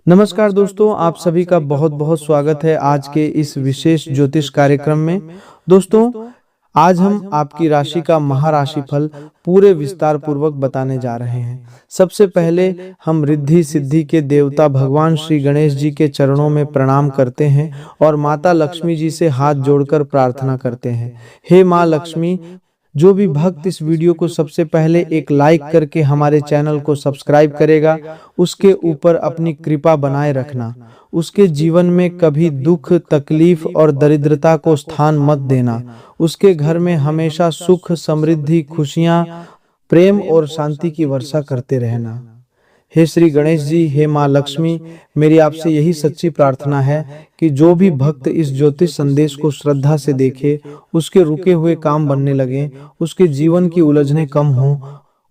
नमस्कार दोस्तों, आप सभी का बहुत बहुत स्वागत है आज के इस विशेष ज्योतिष कार्यक्रम में। दोस्तों, आज हम आपकी राशि का महाराशिफल पूरे विस्तार पूर्वक बताने जा रहे हैं। सबसे पहले हम रिद्धि सिद्धि के देवता भगवान श्री गणेश जी के चरणों में प्रणाम करते हैं और माता लक्ष्मी जी से हाथ जोड़कर प्रार्थना करते हैं। हे माँ लक्ष्मी, जो भी भक्त इस वीडियो को सबसे पहले एक लाइक करके हमारे चैनल को सब्सक्राइब करेगा, उसके ऊपर अपनी कृपा बनाए रखना। उसके जीवन में कभी दुख, तकलीफ और दरिद्रता को स्थान मत देना। उसके घर में हमेशा सुख, समृद्धि, खुशियां, प्रेम और शांति की वर्षा करते रहना। हे श्री गणेश जी, हे माँ लक्ष्मी, मेरी आपसे यही सच्ची प्रार्थना है कि जो भी भक्त इस ज्योतिष संदेश को श्रद्धा से देखे, उसके रुके हुए काम बनने लगे, उसके जीवन की उलझनें कम हों,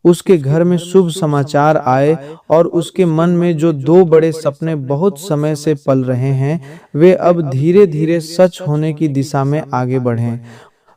उसके घर में शुभ समाचार आए और उसके मन में जो दो बड़े सपने बहुत समय से पल रहे हैं, वे अब धीरे धीरे सच होने की दिशा में आगे बढ़ें।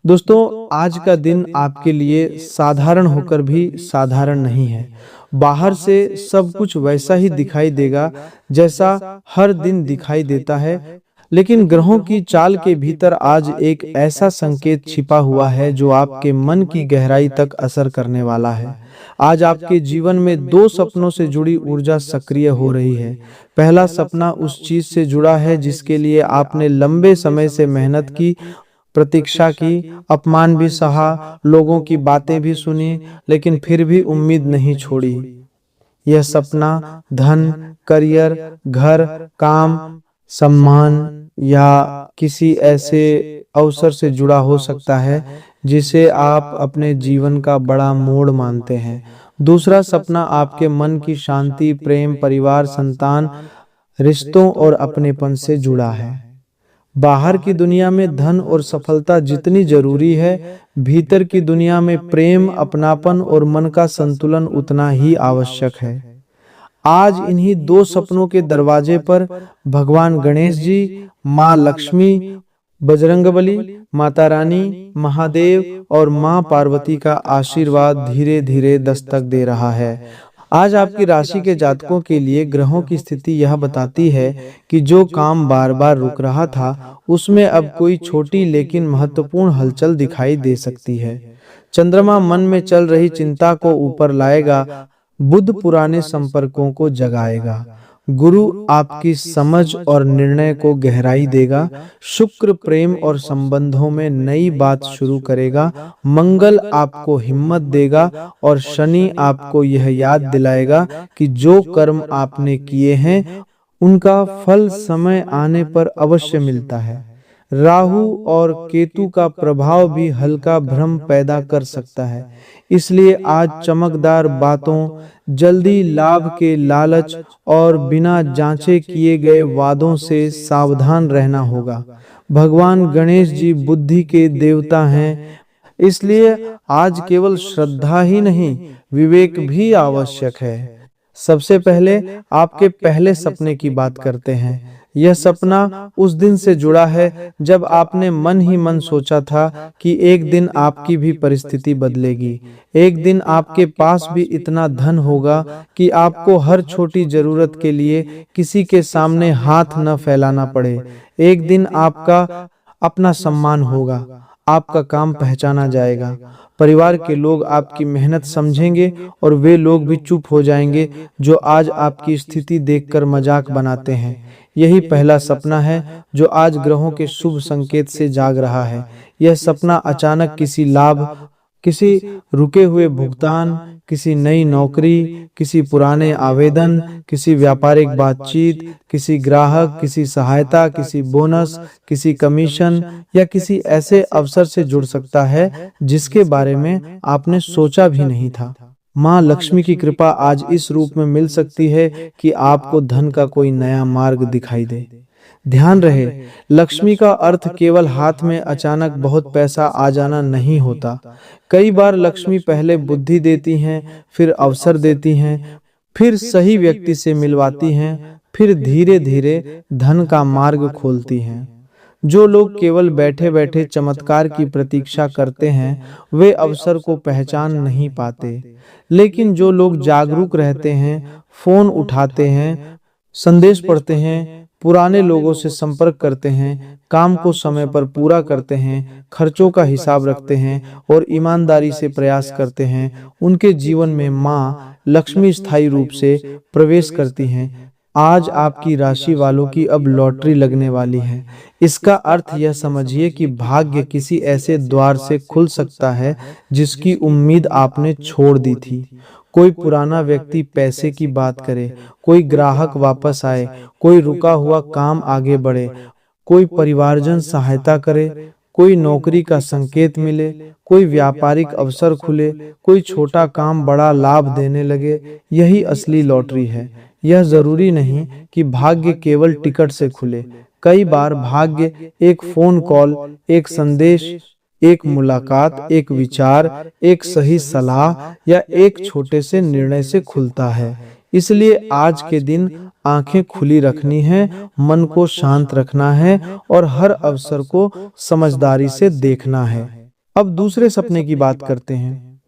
दोस्तों, आज का दिन आपके लिए साधारण होकर भी साधारण नहीं है। बाहर से सब कुछ वैसा ही दिखाई देगा जैसा हर दिन दिखाई देता है, लेकिन ग्रहों की चाल के भीतर आज एक ऐसा संकेत छिपा हुआ है जो आपके मन की गहराई तक असर करने वाला है। आज आपके जीवन में दो सपनों से जुड़ी ऊर्जा सक्रिय हो रही है। पहला सपना उस चीज से जुड़ा है जिसके लिए आपने लंबे समय से मेहनत की, प्रतीक्षा की, अपमान भी सहा, लोगों की बातें भी सुनी, लेकिन फिर भी उम्मीद नहीं छोड़ी। यह सपना धन, करियर, घर, काम, सम्मान या किसी ऐसे अवसर से जुड़ा हो सकता है जिसे आप अपने जीवन का बड़ा मोड़ मानते हैं। दूसरा सपना आपके मन की शांति, प्रेम, परिवार, संतान, रिश्तों और अपनेपन से जुड़ा है। बाहर की दुनिया में धन और सफलता जितनी जरूरी है, भीतर की दुनिया में प्रेम, अपनापन और मन का संतुलन उतना ही आवश्यक है। आज इन्हीं दो सपनों के दरवाजे पर भगवान गणेश जी, माँ लक्ष्मी, बजरंगबली, माता रानी, महादेव और माँ पार्वती का आशीर्वाद धीरे धीरे दस्तक दे रहा है। आज आपकी राशि के जातकों के लिए ग्रहों की स्थिति यह बताती है कि जो काम बार बार रुक रहा था, उसमें अब कोई छोटी लेकिन महत्वपूर्ण हलचल दिखाई दे सकती है। चंद्रमा मन में चल रही चिंता को ऊपर लाएगा, बुध पुराने संपर्कों को जगाएगा, गुरु आपकी समझ और निर्णय को गहराई देगा, शुक्र प्रेम और संबंधों में नई बात शुरू करेगा, मंगल आपको हिम्मत देगा और शनि आपको यह याद दिलाएगा कि जो कर्म आपने किए हैं उनका फल समय आने पर अवश्य मिलता है। राहु और केतु का प्रभाव भी हल्का भ्रम पैदा कर सकता है, इसलिए आज चमकदार बातों, जल्दी लाभ के लालच और बिना जांचे किए गए वादों से सावधान रहना होगा। भगवान गणेश जी बुद्धि के देवता हैं, इसलिए आज केवल श्रद्धा ही नहीं, विवेक भी आवश्यक है। सबसे पहले आपके पहले सपने की बात करते हैं। यह सपना उस दिन से जुड़ा है जब आपने मन ही मन सोचा था कि एक दिन आपकी भी परिस्थिति बदलेगी। एक दिन आपके पास भी इतना धन होगा कि आपको हर छोटी जरूरत के लिए किसी के सामने हाथ न फैलाना पड़े। एक दिन आपका अपना सम्मान होगा, आपका काम पहचाना जाएगा, परिवार के लोग आपकी मेहनत समझेंगे और वे लोग भी चुप हो जाएंगे जो आज आपकी स्थिति देखकर मजाक बनाते हैं। यही पहला सपना है जो आज ग्रहों के शुभ संकेत से जाग रहा है। यह सपना अचानक किसी लाभ, किसी रुके हुए भुगतान, किसी नई नौकरी, किसी पुराने आवेदन, किसी व्यापारिक बातचीत, किसी ग्राहक, किसी सहायता, किसी बोनस, किसी कमीशन या किसी ऐसे अवसर से जुड़ सकता है जिसके बारे में आपने सोचा भी नहीं था। माँ लक्ष्मी की कृपा आज इस रूप में मिल सकती है कि आपको धन का कोई नया मार्ग दिखाई दे। ध्यान रहे, लक्ष्मी का अर्थ केवल हाथ में अचानक बहुत पैसा आ जाना नहीं होता। कई बार लक्ष्मी पहले बुद्धि देती हैं, फिर अवसर देती हैं, फिर सही व्यक्ति से मिलवाती हैं, फिर धीरे धीरे धन का मार्ग खोलती हैं। जो लोग केवल बैठे बैठे चमत्कार की प्रतीक्षा करते हैं, वे अवसर को पहचान नहीं पाते। लेकिन जो लोग जागरूक रहते हैं, फोन उठाते हैं, संदेश पढ़ते हैं, पुराने लोगों से संपर्क करते हैं, काम को समय पर पूरा करते हैं, खर्चों का हिसाब रखते हैं और ईमानदारी से प्रयास करते हैं, उनके जीवन में माँ लक्ष्मी स्थायी रूप से प्रवेश करती हैं। आज आपकी राशि वालों की अब लॉटरी लगने वाली है। इसका अर्थ यह समझिए कि भाग्य किसी ऐसे द्वार से खुल सकता है जिसकी उम्मीद आपने छोड़ दी थी। कोई पुराना व्यक्ति पैसे की बात करे, कोई ग्राहक वापस आए, कोई रुका हुआ काम आगे बढ़े, कोई परिवारजन सहायता करे, कोई नौकरी का संकेत मिले, कोई व्यापारिक अवसर खुले, कोई छोटा काम बड़ा लाभ देने लगे। यही असली लॉटरी है। यह जरूरी नहीं कि भाग्य केवल टिकट से खुले। कई बार भाग्य एक फोन कॉल, एक संदेश, एक मुलाकात, एक विचार, एक सही सलाह या एक छोटे से निर्णय से खुलता है। इसलिए आज के दिन आंखें खुली रखनी है, मन को शांत रखना है और हर अवसर को समझदारी से देखना है। अब दूसरे सपने की बात करते हैं।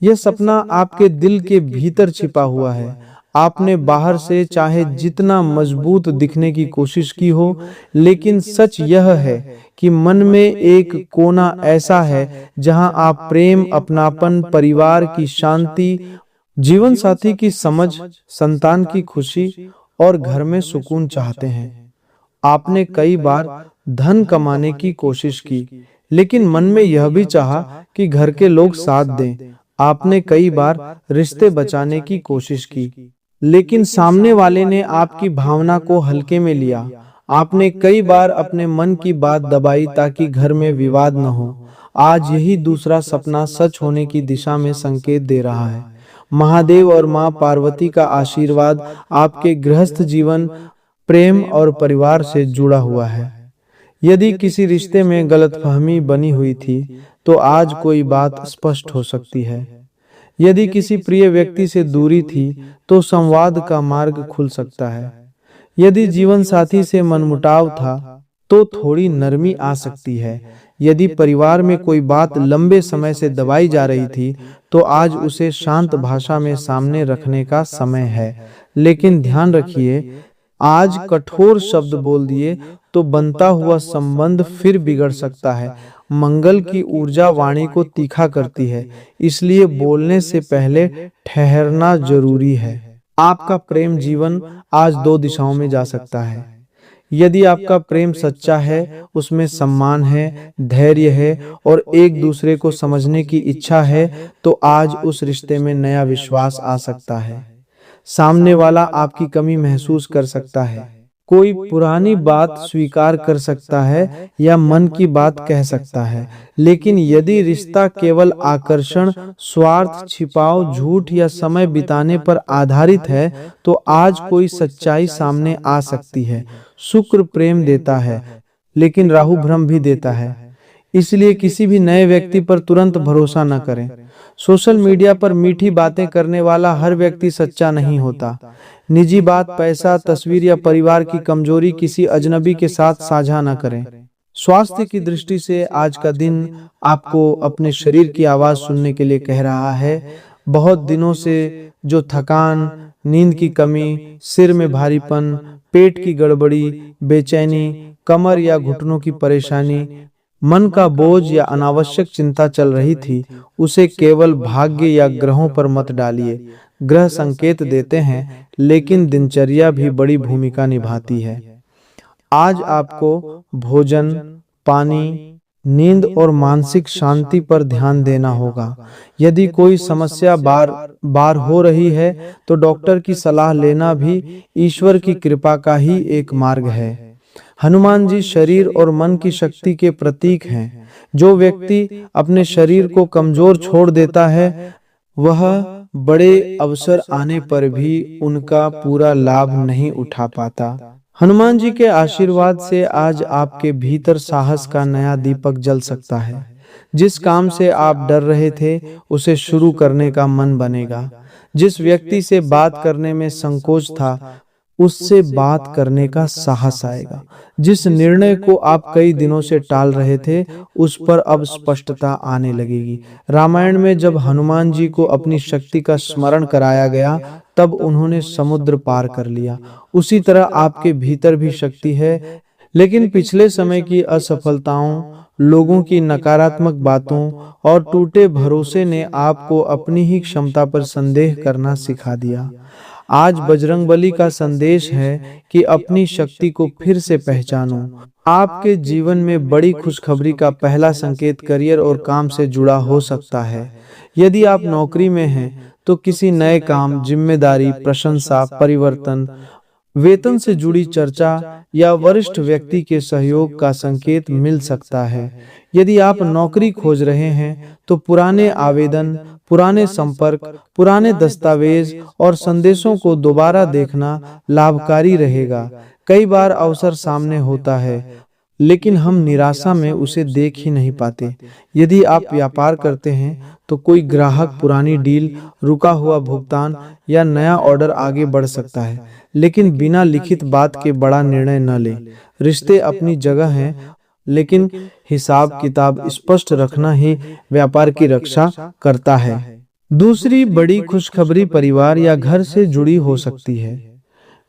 यह सपना आपके दिल के भीतर छिपा हुआ है। आपने बाहर से चाहे जितना मजबूत दिखने की कोशिश की हो, लेकिन सच यह है कि मन में एक कोना ऐसा है जहां आप प्रेम, अपनापन, परिवार की शांति, जीवन साथी की समझ, संतान की खुशी और घर में सुकून चाहते हैं। आपने कई बार धन कमाने की कोशिश की, लेकिन मन में यह भी चाहा कि घर के लोग साथ दें। आपने कई बार रिश्ते बचाने की कोशिश की, लेकिन सामने वाले ने आपकी भावना को हल्के में लिया। आपने कई बार अपने मन की बात दबाई ताकि घर में विवाद न हो। आज यही दूसरा सपना सच होने की दिशा में संकेत दे रहा है। महादेव और मां पार्वती का आशीर्वाद आपके गृहस्थ जीवन, प्रेम और परिवार से जुड़ा हुआ है। यदि किसी रिश्ते में गलतफहमी बनी हुई थी, तो आज कोई बात स्पष्ट हो सकती है। यदि किसी प्रिय व्यक्ति से दूरी थी, तो संवाद का मार्ग खुल सकता है। यदि जीवन साथी से मनमुटाव था, तो थोड़ी नरमी आ सकती है। यदि परिवार में कोई बात लंबे समय से दबाई जा रही थी, तो आज उसे शांत भाषा में सामने रखने का समय है। लेकिन ध्यान रखिए, आज कठोर शब्द बोल दिए तो बनता हुआ संबंध फिर बिगड़ सकता है। मंगल की ऊर्जा वाणी को तीखा करती है, इसलिए बोलने से पहले ठहरना जरूरी है। आपका प्रेम जीवन आज दो दिशाओं में जा सकता है। यदि आपका प्रेम सच्चा है, उसमें सम्मान है, धैर्य है और एक दूसरे को समझने की इच्छा है, तो आज उस रिश्ते में नया विश्वास आ सकता है। सामने वाला आपकी कमी महसूस कर सकता है, कोई पुरानी बात स्वीकार कर सकता है या मन की बात कह सकता है। लेकिन यदि रिश्ता केवल आकर्षण, स्वार्थ, छिपाव, झूठ या समय बिताने पर आधारित है, तो आज कोई सच्चाई सामने आ सकती है। शुक्र प्रेम देता है, लेकिन राहु भ्रम भी देता है। इसलिए किसी भी नए व्यक्ति पर तुरंत भरोसा न करें। सोशल मीडिया पर मीठी बातें करने वाला हर व्यक्ति सच्चा नहीं होता। निजी बात, पैसा, तस्वीर या परिवार की कमजोरी किसी अजनबी के साथ साझा न करें। स्वास्थ्य की दृष्टि से आज का दिन आपको अपने शरीर की आवाज सुनने के लिए कह रहा है। बहुत दिनों से जो थकान, नींद की कमी, सिर में भारीपन, पेट की गड़बड़ी, बेचैनी, कमर या घुटनों की परेशानी, मन का बोझ या अनावश्यक चिंता चल रही थी, उसे केवल भाग्य या ग्रहों पर मत डालिए। ग्रह संकेत देते हैं, लेकिन दिनचर्या भी बड़ी भूमिका निभाती है। आज आपको भोजन, पानी, नींद और मानसिक शांति पर ध्यान देना होगा। यदि कोई समस्या बार बार हो रही है, तो डॉक्टर की सलाह लेना भी ईश्वर की कृपा का ही एक मार्ग है। हनुमान जी शरीर और मन की शक्ति के प्रतीक हैं। जो व्यक्ति अपने शरीर को कमजोर छोड़ देता है, वह बड़े अवसर आने पर भी उनका पूरा लाभ नहीं उठा पाता। हनुमान जी के आशीर्वाद से आज आपके भीतर साहस का नया दीपक जल सकता है। जिस काम से आप डर रहे थे, उसे शुरू करने का मन बनेगा। जिस व्यक्ति से बात करने में संकोच था, उससे बात करने का साहस आएगा। जिस निर्णय को आप कई दिनों से टाल रहे थे, उस पर अब स्पष्टता आने लगेगी। रामायण में जब हनुमान जी को अपनी शक्ति का स्मरण कराया गया, तब उन्होंने समुद्र पार कर लिया। उसी तरह आपके भीतर भी शक्ति है, लेकिन पिछले समय की असफलताओं, लोगों की नकारात्मक बातों और टूटे भरोसे ने आपको अपनी ही क्षमता पर संदेह करना सिखा दिया। आज बजरंगबली का संदेश है कि अपनी शक्ति को फिर से पहचानो। आपके जीवन में बड़ी खुशखबरी का पहला संकेत करियर और काम से जुड़ा हो सकता है। यदि आप नौकरी में हैं, तो किसी नए काम, जिम्मेदारी, प्रशंसा, परिवर्तन, वेतन से जुड़ी चर्चा या वरिष्ठ व्यक्ति के सहयोग का संकेत मिल सकता है। यदि आप नौकरी खोज रहे हैं, तो पुराने आवेदन, पुराने संपर्क, पुराने दस्तावेज और संदेशों को दोबारा देखना लाभकारी रहेगा। कई बार अवसर सामने होता है, लेकिन हम निराशा में उसे देख ही नहीं पाते। यदि आप व्यापार करते हैं, तो कोई ग्राहक, पुरानी डील, रुका हुआ भुगतान या नया ऑर्डर आगे बढ़ सकता है, लेकिन बिना लिखित बात के बड़ा निर्णय न लें। रिश्ते अपनी जगह हैं, लेकिन हिसाब किताब स्पष्ट रखना ही व्यापार की रक्षा करता है। दूसरी बड़ी खुशखबरी परिवार या घर से जुड़ी हो सकती है।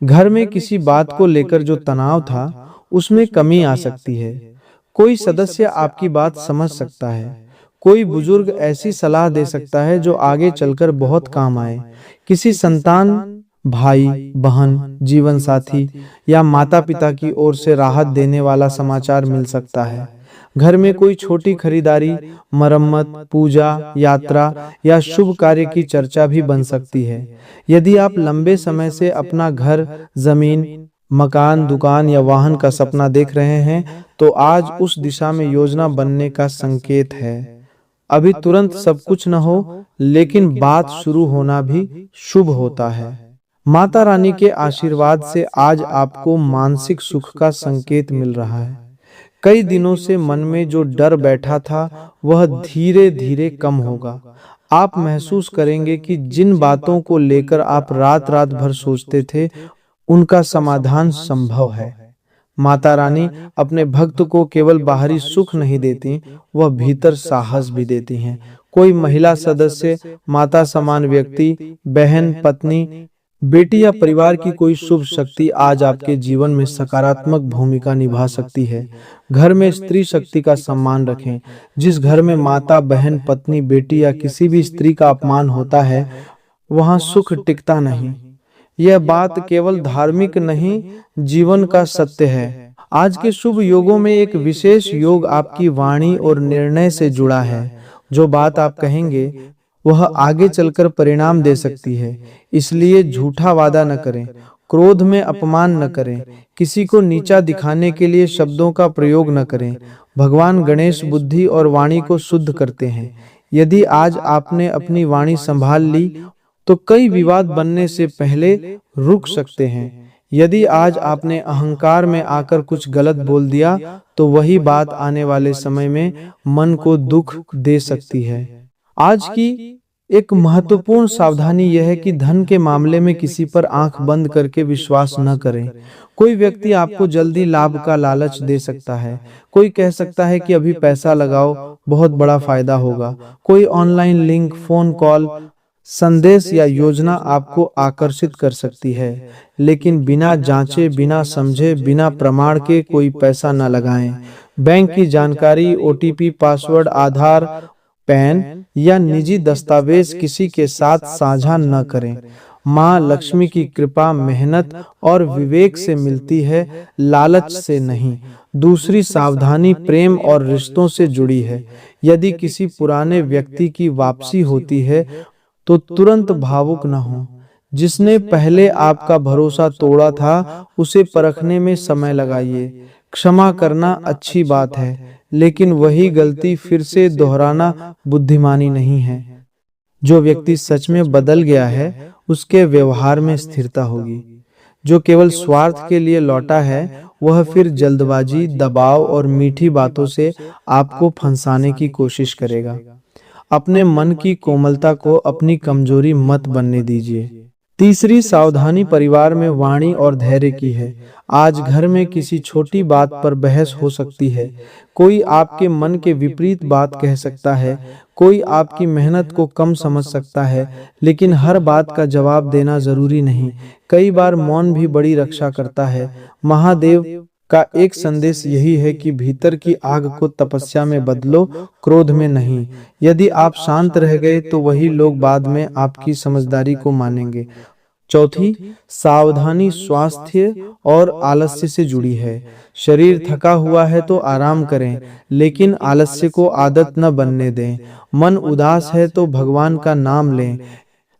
घर में किसी बात को लेकर जो तनाव था, उसमें कमी आ सकती है। कोई सदस्य आपकी बात समझ सकता है। कोई बुजुर्ग ऐसी सलाह दे सकता है जो आगे चलकर बहुत काम आए। किसी संतान, भाई, बहन, जीवन साथी या माता पिता की ओर से राहत देने वाला समाचार मिल सकता है। घर में कोई छोटी खरीदारी, मरम्मत, पूजा, यात्रा या शुभ कार्य की चर्चा भी बन सकती है। यदि आप लंबे समय से अपना घर, जमीन, मकान, दुकान या वाहन का सपना देख रहे हैं, तो आज उस दिशा में योजना बनने का संकेत है। अभी तुरंत सब कुछ न हो, लेकिन बात शुरू होना भी शुभ होता है। माता रानी के आशीर्वाद से आज आपको मानसिक सुख का संकेत मिल रहा है। कई दिनों से मन में जो डर बैठा था, वह धीरे धीरे कम होगा। आप महसूस करेंगे कि जिन बातों को लेकर आप रात रात भर सोचते थे, उनका समाधान संभव है। माता रानी अपने भक्त को केवल बाहरी सुख नहीं देती, वह भीतर साहस भी देती हैं। कोई महिला सदस्य, माता समान व्यक्ति, बहन, पत्नी, बेटी या परिवार की कोई शुभ शक्ति आज आपके जीवन में सकारात्मक भूमिका निभा सकती है। घर में स्त्री शक्ति का सम्मान रखें। जिस घर में माता, बहन, पत्नी, बेटी या किसी भी स्त्री का अपमान होता है, वहां सुख टिकता नहीं। यह बात केवल धार्मिक नहीं, जीवन का सत्य है। आज के शुभ योगों में एक विशेष योग आपकी वाणी और निर्णय से जुड़ा है। जो बात आप कहेंगे, वह आगे चलकर परिणाम दे सकती है। इसलिए झूठा वादा न करें, क्रोध में अपमान न करें, किसी को नीचा दिखाने के लिए शब्दों का प्रयोग न करें। भगवान गणेश बुद्धि और वाणी को शुद्ध करते हैं। यदि आज आपने अपनी वाणी संभाल ली, तो कई विवाद बनने से पहले रुक सकते हैं। यदि आज आपने अहंकार में आकर कुछ गलत बोल दिया, तो वही बात आने वाले समय में मन को दुख दे सकती है। आज की एक महत्वपूर्ण सावधानी यह है कि धन के मामले में किसी पर आंख बंद करके विश्वास न करें। कोई व्यक्ति आपको जल्दी लाभ का लालच दे सकता है। कोई कह सकता है कि अभी पैसा लगाओ, बहुत बड़ा फायदा होगा। कोई ऑनलाइन लिंक, फोन कॉल, संदेश या योजना आपको आकर्षित कर सकती है। लेकिन बिना जांचे, बिना समझे, बिना प्रमाण के कोई पैसा न लगाएं। बैंक की जानकारी, ओटीपी, पासवर्ड, आधार, पैन या निजी दस्तावेज किसी के साथ साझा न करें। माँ लक्ष्मी की कृपा मेहनत और विवेक से मिलती है, लालच से नहीं। दूसरी सावधानी प्रेम और रिश्तों से जुड़ी है। यदि किसी पुराने व्यक्ति की वापसी होती है, तो तुरंत भावुक न हो। जिसने पहले आपका भरोसा तोड़ा था, उसे परखने में समय लगाइए। क्षमा करना अच्छी बात है, लेकिन वही गलती फिर से दोहराना बुद्धिमानी नहीं है। जो व्यक्ति सच में बदल गया है, उसके व्यवहार में स्थिरता होगी। जो केवल स्वार्थ के लिए लौटा है, वह फिर जल्दबाजी, दबाव और मीठी बातों से आपको फंसाने की कोशिश करेगा। अपने मन की कोमलता को अपनी कमजोरी मत बनने दीजिए। तीसरी सावधानी परिवार में वाणी और धैर्य की है। आज घर में किसी छोटी बात पर बहस हो सकती है। कोई आपके मन के विपरीत बात कह सकता है, कोई आपकी मेहनत को कम समझ सकता है, लेकिन हर बात का जवाब देना जरूरी नहीं। कई बार मौन भी बड़ी रक्षा करता है। महादेव का एक संदेश यही है कि भीतर की आग को तपस्या में बदलो, क्रोध में नहीं। यदि आप शांत रह गए तो वही लोग बाद में आपकी समझदारी को मानेंगे। चौथी सावधानी स्वास्थ्य और आलस्य से जुड़ी है। शरीर थका हुआ है तो आराम करें, लेकिन आलस्य को आदत न बनने दें। मन उदास है तो भगवान का नाम लें,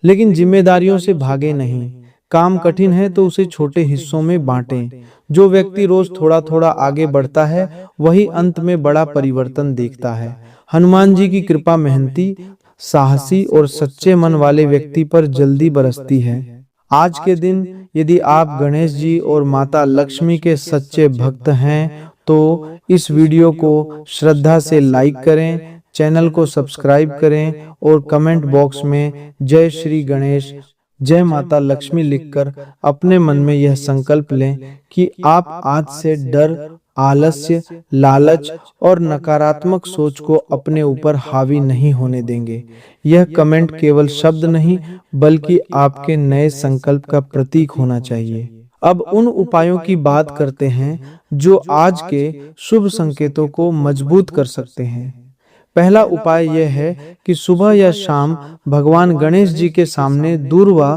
लेकिन जिम्मेदारियों से भागे नहीं। काम कठिन है तो उसे छोटे हिस्सों में बांटें। जो व्यक्ति रोज थोड़ा थोड़ा आगे बढ़ता है वही अंत में बड़ा परिवर्तन देखता है। हनुमान जी की कृपा मेहनती, साहसी और सच्चे मन वाले व्यक्ति पर जल्दी बरसती है। आज के दिन यदि आप गणेश जी और माता लक्ष्मी के सच्चे भक्त हैं तो इस वीडियो को श्रद्धा से लाइक करें, चैनल को सब्सक्राइब करें और कमेंट बॉक्स में जय श्री गणेश, जय माता लक्ष्मी लिखकर अपने मन में यह संकल्प लें कि आप आज से डर, आलस्य, लालच और नकारात्मक सोच को अपने ऊपर हावी नहीं होने देंगे। यह कमेंट केवल शब्द नहीं बल्कि आपके नए संकल्प का प्रतीक होना चाहिए। अब उन उपायों की बात करते हैं जो आज के शुभ संकेतों को मजबूत कर सकते हैं। पहला उपाय यह है कि सुबह या शाम भगवान गणेश जी के सामने दूर्वा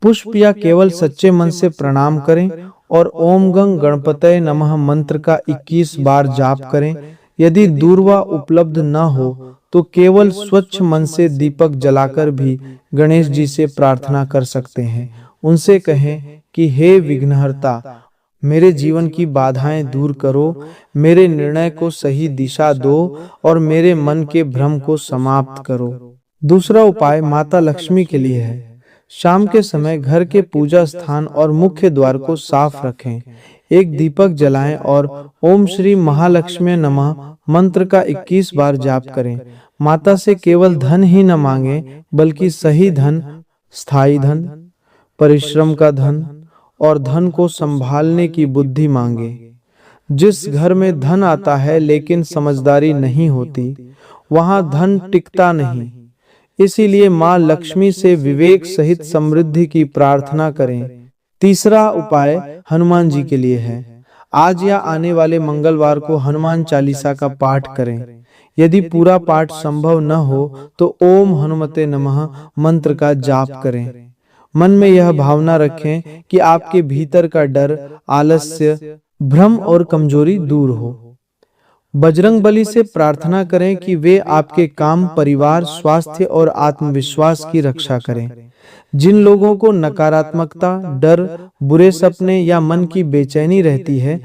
पुष्प या केवल सच्चे मन से प्रणाम करें और ओम गंग गणपतये नमः मंत्र का 21 बार जाप करें। यदि दूर्वा उपलब्ध न हो तो केवल स्वच्छ मन से दीपक जलाकर भी गणेश जी से प्रार्थना कर सकते हैं। उनसे कहें कि हे विघ्नहर्ता, मेरे जीवन की बाधाएं दूर करो, मेरे निर्णय को सही दिशा दो और मेरे मन के भ्रम को समाप्त करो। दूसरा उपाय माता लक्ष्मी के लिए है। शाम के समय घर के पूजा स्थान और मुख्य द्वार को साफ रखें। एक दीपक जलाएं और ओम श्री महालक्ष्मी नमः मंत्र का 21 बार जाप करें। माता से केवल धन ही न मांगे बल्कि सही धन, स्थायी धन, परिश्रम का धन और धन को संभालने की बुद्धि मांगे। जिस घर में धन आता है लेकिन समझदारी नहीं होती, वहां धन टिकता नहीं। इसीलिए माँ लक्ष्मी से विवेक सहित समृद्धि की प्रार्थना करें। तीसरा उपाय हनुमान जी के लिए है। आज या आने वाले मंगलवार को हनुमान चालीसा का पाठ करें। यदि पूरा पाठ संभव न हो तो ओम हनुमते नमः मंत्र का जाप करें। मन में यह भावना रखें कि आपके भीतर का डर, आलस्य, भ्रम और कमजोरी दूर हो। बजरंगबली से प्रार्थना करें कि वे आपके काम, परिवार, स्वास्थ्य और आत्मविश्वास की रक्षा करें। जिन लोगों को नकारात्मकता, डर, बुरे सपने या मन की बेचैनी रहती है,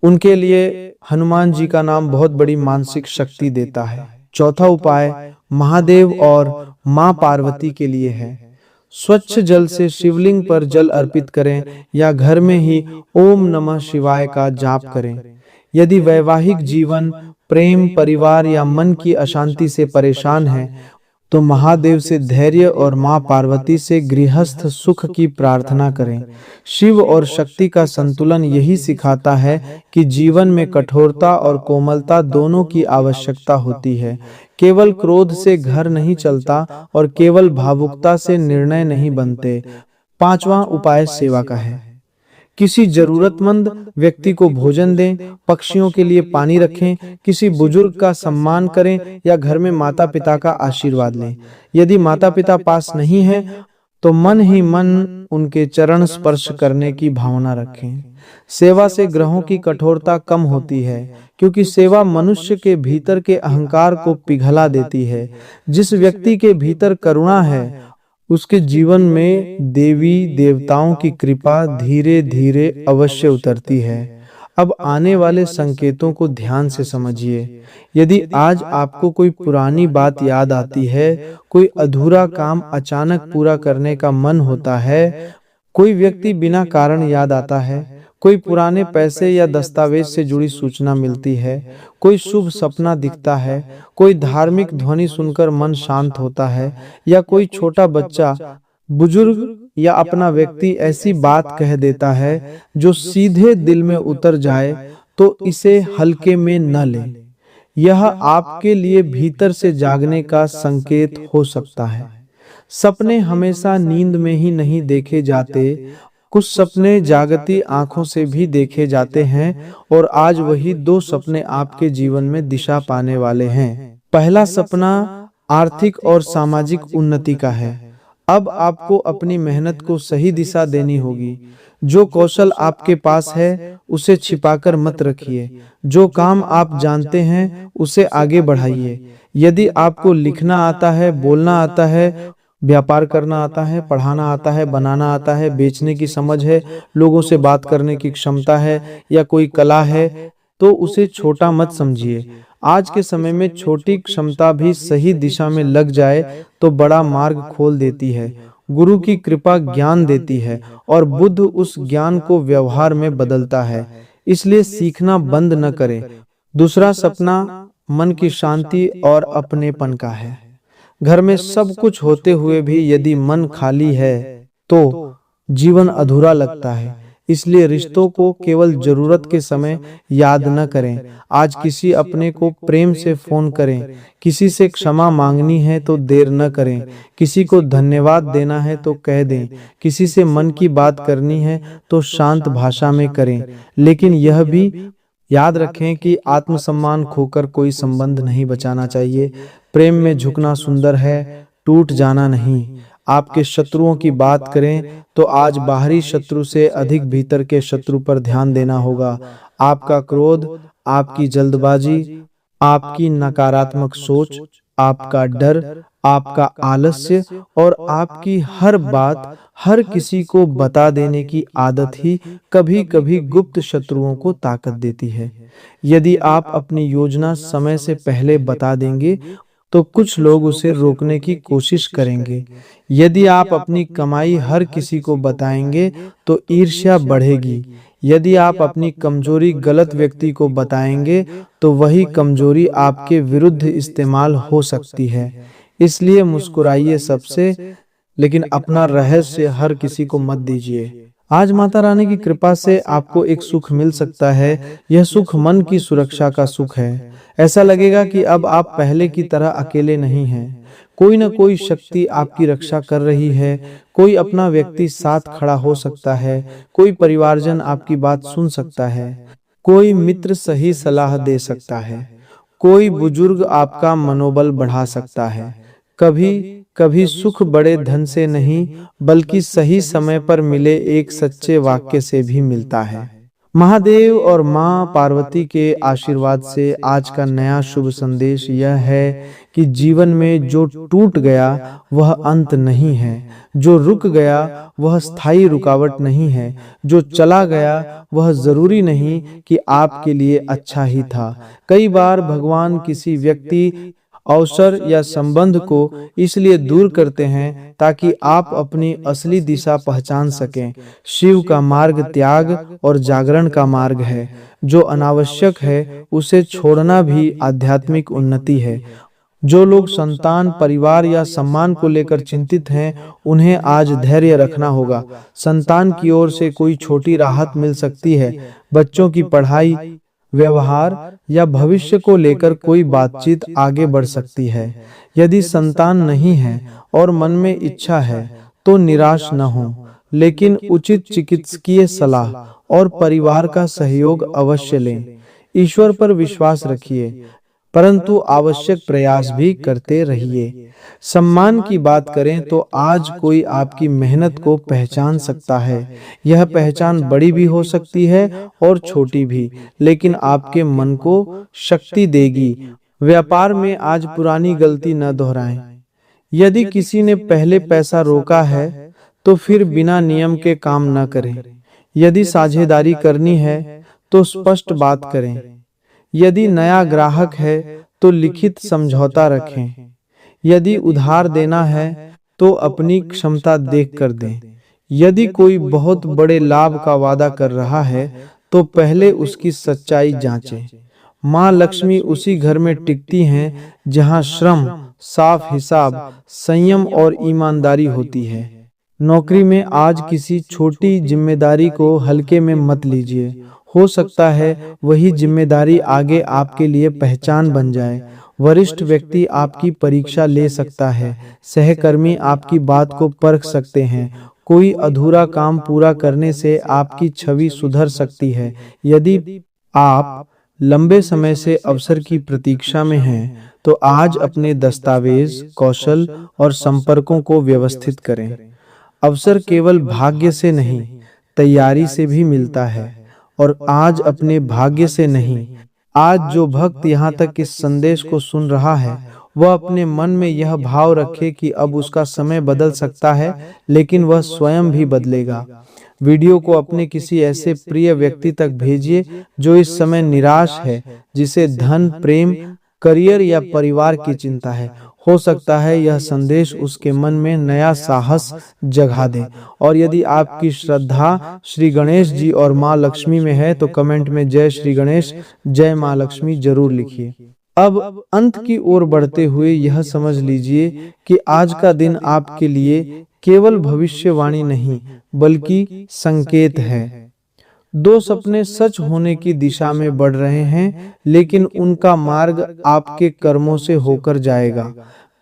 उनके लिए हनुमान जी का नाम बहुत बड़ी मानसिक शक्ति देता है। चौथा उपाय महादेव और माँ पार्वती के लिए है। स्वच्छ जल से शिवलिंग पर जल अर्पित करें या घर में ही ओम नमः शिवाय का जाप करें। यदि वैवाहिक जीवन, प्रेम, परिवार या मन की अशांति से परेशान हैं, तो महादेव से धैर्य और माँ पार्वती से गृहस्थ सुख की प्रार्थना करें। शिव और शक्ति का संतुलन यही सिखाता है कि जीवन में कठोरता और कोमलता दोनों की आवश्यकता होती है। केवल क्रोध से घर नहीं चलता और केवल भावुकता से निर्णय नहीं बनते। पांचवा उपाय सेवा का है। किसी जरूरतमंद व्यक्ति को भोजन दें, पक्षियों के लिए पानी रखें, किसी बुजुर्ग का सम्मान करें या घर में माता पिता का आशीर्वाद लें। यदि माता पिता पास नहीं है तो मन ही मन उनके चरण स्पर्श करने की भावना रखें। सेवा से ग्रहों की कठोरता कम होती है, क्योंकि सेवा मनुष्य के भीतर के अहंकार को पिघला देती है। जिस व्यक्ति के भीतर करुणा है उसके जीवन में देवी देवताओं की कृपा धीरे धीरे अवश्य उतरती है। अब आने वाले संकेतों को ध्यान से समझिए। यदि आज आपको कोई पुरानी बात याद आती है, कोई अधूरा काम अचानक पूरा करने का मन होता है, कोई व्यक्ति बिना कारण याद आता है, कोई पुराने पैसे या दस्तावेज से जुड़ी सूचना मिलती है, कोई शुभ सपना दिखता है, कोई धार्मिक ध्वनि सुनकर मन शांत होता है या कोई छोटा बच्चा बुजुर्ग या अपना व्यक्ति ऐसी बात कह देता है जो सीधे दिल में उतर जाए तो इसे हल्के में न लें। यह आपके लिए भीतर से जागने का संकेत हो सकता है। सपने हमेशा नींद में ही नहीं देखे जाते, कुछ सपने जागती आंखों से भी देखे जाते हैं और आज वही दो सपने आपके जीवन में दिशा पाने वाले हैं। पहला सपना आर्थिक और सामाजिक उन्नति का है। अब आपको अपनी मेहनत को सही दिशा देनी होगी। जो कौशल आपके पास है उसे छिपाकर मत रखिए। जो काम आप जानते हैं उसे आगे बढ़ाइए। यदि आपको लिखना आता है, बोलना आता है, व्यापार करना आता है, पढ़ाना आता है, बनाना आता है, बेचने की समझ है, लोगों से बात करने की क्षमता है या कोई कला है, तो उसे छोटा मत समझिए। आज के समय में छोटी क्षमता भी सही दिशा में लग जाए तो बड़ा मार्ग खोल देती है। गुरु की कृपा ज्ञान देती है और बुद्ध उस ज्ञान को व्यवहार में बदलता है। इसलिए सीखना बंद न करें। दूसरा सपना मन की शांति और अपनेपन का है। घर में सब कुछ होते हुए भी यदि मन खाली है तो जीवन अधूरा लगता है। इसलिए रिश्तों को केवल जरूरत के समय याद न करें। आज किसी अपने को प्रेम से फोन करें। किसी से क्षमा मांगनी है तो देर न करें। किसी को धन्यवाद देना है तो कह दें। किसी से मन की बात करनी है तो शांत भाषा में करें। लेकिन यह भी याद रखें कि आत्मसम्मान खोकर कोई संबंध नहीं बचाना चाहिए। प्रेम में झुकना सुंदर है, टूट जाना नहीं। आपके शत्रुओं की बात करें तो आज बाहरी शत्रु से अधिक भीतर के शत्रु पर ध्यान देना होगा। आपका क्रोध, आपकी जल्दबाजी, आपकी नकारात्मक सोच, आपका डर, आपका आलस्य और आपकी हर बात हर किसी को बता देने की आदत ही कभी-कभी गुप्त शत्रुओं को ताकत देती है। यदि आप अपनी योजना समय से पहले बता देंगे तो कुछ लोग उसे रोकने की कोशिश करेंगे। यदि आप अपनी कमाई हर किसी को बताएंगे तो ईर्ष्या बढ़ेगी। यदि आप अपनी कमजोरी गलत व्यक्ति को बताएंगे तो वही कमजोरी आपके विरुद्ध इस्तेमाल हो सकती है। इसलिए मुस्कुराइए सबसे, लेकिन अपना रहस्य हर किसी को मत दीजिए। आज माता रानी की कृपा से आपको एक सुख मिल सकता है। यह सुख मन की सुरक्षा का सुख है। ऐसा लगेगा कि अब आप पहले की तरह अकेले नहीं हैं। कोई न कोई शक्ति आपकी रक्षा कर रही है। कोई अपना व्यक्ति साथ खड़ा हो सकता है। कोई परिवारजन आपकी बात सुन सकता है। कोई मित्र सही सलाह दे सकता है। कोई बुजुर्ग आपका मनोबल बढ़ा सकता है। कभी कभी सुख बड़े धन से नहीं बल्कि सही समय पर मिले एक सच्चे वाक्य से भी मिलता है। महादेव और माँ पार्वती के आशीर्वाद से आज का नया शुभ संदेश यह है कि जीवन में जो टूट गया वह अंत नहीं है। जो रुक गया वह स्थायी रुकावट नहीं है। जो चला गया वह जरूरी नहीं कि आपके लिए अच्छा ही था। कई बार भगवान किसी व्यक्ति, अवसर या संबंध को इसलिए दूर करते हैं ताकि आप अपनी असली दिशा पहचान सकें। शिव का मार्ग त्याग और जागरण का मार्ग है। जो अनावश्यक है उसे छोड़ना भी आध्यात्मिक उन्नति है। जो लोग संतान, परिवार या सम्मान को लेकर चिंतित हैं, उन्हें आज धैर्य रखना होगा। संतान की ओर से कोई छोटी राहत मिल सकती है। बच्चों की पढ़ाई, व्यवहार या भविष्य को लेकर कोई बातचीत आगे बढ़ सकती है। यदि संतान नहीं है और मन में इच्छा है तो निराश न हो, लेकिन उचित चिकित्सकीय सलाह और परिवार का सहयोग अवश्य लें। ईश्वर पर विश्वास रखिए, परंतु आवश्यक प्रयास भी करते रहिए। सम्मान की बात करें तो आज कोई आपकी मेहनत को पहचान सकता है। यह पहचान बड़ी भी हो सकती है और छोटी भी, लेकिन आपके मन को शक्ति देगी। व्यापार में आज पुरानी गलती न दोहराएं। यदि किसी ने पहले पैसा रोका है तो फिर बिना नियम के काम न करें। यदि साझेदारी करनी है तो स्पष्ट बात करें। यदि नया ग्राहक है तो लिखित समझौता रखें। यदि उधार देना है तो अपनी क्षमता देखकर दें। यदि कोई बहुत बड़े लाभ का वादा कर रहा है तो पहले उसकी सच्चाई जांचें। माँ लक्ष्मी उसी घर में टिकती हैं जहां श्रम, साफ हिसाब, संयम और ईमानदारी होती है। नौकरी में आज किसी छोटी जिम्मेदारी को हल्के में मत लीजिए। हो सकता है वही जिम्मेदारी आगे आपके लिए पहचान बन जाए। वरिष्ठ व्यक्ति आपकी परीक्षा ले सकता है। सहकर्मी आपकी बात को परख सकते हैं। कोई अधूरा काम पूरा करने से आपकी छवि सुधर सकती है। यदि आप लंबे समय से अवसर की प्रतीक्षा में हैं, तो आज अपने दस्तावेज, कौशल और संपर्कों को व्यवस्थित करें। अवसर केवल भाग्य से नहीं, तैयारी से भी मिलता है। और आज अपने भाग्य से नहीं, आज जो भक्त यहाँ तक इस संदेश को सुन रहा है, वह अपने मन में यह भाव रखे कि अब उसका समय बदल सकता है, लेकिन वह स्वयं भी बदलेगा। वीडियो को अपने किसी ऐसे प्रिय व्यक्ति तक भेजिए जो इस समय निराश है, जिसे धन, प्रेम, करियर या परिवार की चिंता है। हो सकता है यह संदेश उसके मन में नया साहस जगा दे। और यदि आपकी श्रद्धा श्री गणेश जी और माँ लक्ष्मी में है, तो कमेंट में जय श्री गणेश, जय माँ लक्ष्मी जरूर लिखिए। अब अंत की ओर बढ़ते हुए यह समझ लीजिए कि आज का दिन आपके लिए केवल भविष्यवाणी नहीं, बल्कि संकेत है। दो सपने सच होने की दिशा में बढ़ रहे हैं, लेकिन उनका मार्ग आपके कर्मों से होकर जाएगा।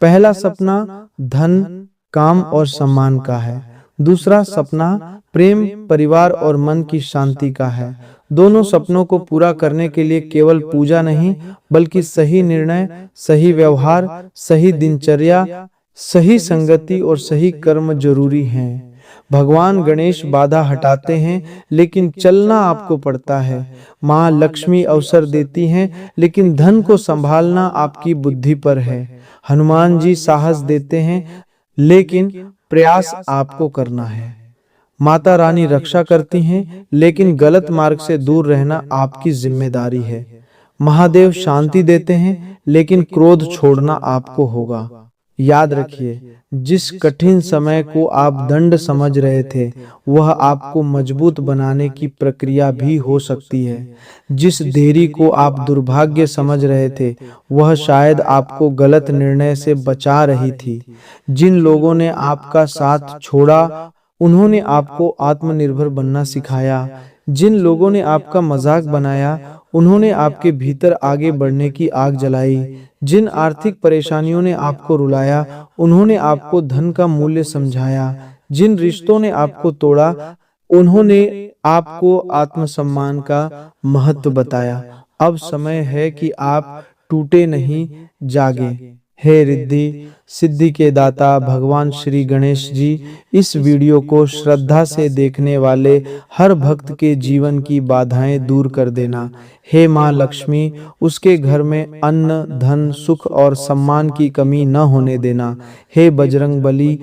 पहला सपना धन, काम और सम्मान का है। दूसरा सपना प्रेम, परिवार और मन की शांति का है। दोनों सपनों को पूरा करने के लिए केवल पूजा नहीं, बल्कि सही निर्णय, सही व्यवहार, सही दिनचर्या, सही संगति और सही कर्म जरूरी हैं। भगवान गणेश बाधा हटाते हैं, लेकिन चलना आपको पड़ता है। माँ लक्ष्मी अवसर देती हैं, लेकिन धन को संभालना आपकी बुद्धि पर है। हनुमान जी साहस देते हैं, लेकिन प्रयास आपको करना है। माता रानी रक्षा करती हैं, लेकिन गलत मार्ग से दूर रहना आपकी जिम्मेदारी है। महादेव शांति देते हैं, लेकिन क्रोध छोड़ना आपको होगा। याद रखिए, जिस कठिन समय को आप दंड समझ रहे थे, वह आपको मजबूत बनाने की प्रक्रिया भी हो सकती है। जिस देरी को आप दुर्भाग्य समझ रहे थे, वह शायद आपको गलत निर्णय से बचा रही थी। जिन लोगों ने आपका साथ छोड़ा, उन्होंने आपको आत्मनिर्भर बनना सिखाया। जिन लोगों ने आपका मजाक बनाया, उन्होंने आपके भीतर आगे बढ़ने की आग जलाई। जिन आर्थिक परेशानियों ने आपको रुलाया, उन्होंने आपको धन का मूल्य समझाया। जिन रिश्तों ने आपको तोड़ा, उन्होंने आपको आत्मसम्मान का महत्व बताया। अब समय है कि आप टूटे नहीं, जागे। हे रिद्धि सिद्धि के दाता भगवान श्री गणेश जी, इस वीडियो को श्रद्धा से देखने वाले हर भक्त के जीवन की बाधाएं दूर कर देना। हे माँ लक्ष्मी, उसके घर में अन्न, धन, सुख और सम्मान की कमी न होने देना। हे बजरंग बली,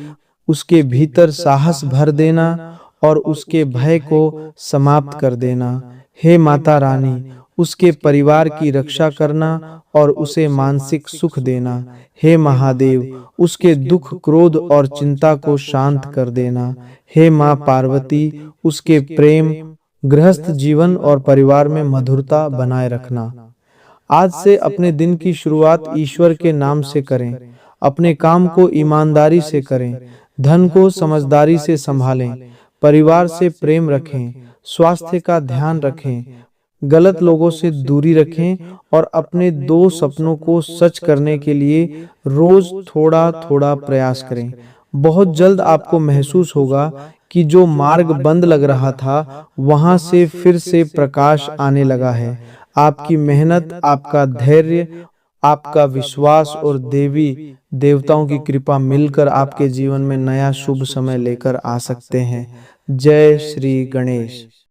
उसके भीतर साहस भर देना और उसके भय को समाप्त कर देना। हे माता रानी, उसके परिवार की रक्षा करना और उसे मानसिक सुख देना। हे महादेव, उसके दुख, क्रोध और चिंता को शांत कर देना। हे माँ पार्वती, उसके प्रेम, गृहस्थ जीवन और परिवार में मधुरता बनाए रखना। आज से अपने दिन की शुरुआत ईश्वर के नाम से करें। अपने काम को ईमानदारी से करें। धन को समझदारी से संभालें। परिवार से प्रेम रखें। स्वास्थ्य का ध्यान रखें। गलत लोगों से दूरी रखें और अपने दो सपनों को सच करने के लिए रोज थोड़ा थोड़ा प्रयास करें। बहुत जल्द आपको महसूस होगा कि जो मार्ग बंद लग रहा था, वहां से फिर से प्रकाश आने लगा है। आपकी मेहनत, आपका धैर्य, आपका विश्वास और देवी देवताओं की कृपा मिलकर आपके जीवन में नया शुभ समय लेकर आ सकते हैं। जय श्री गणेश।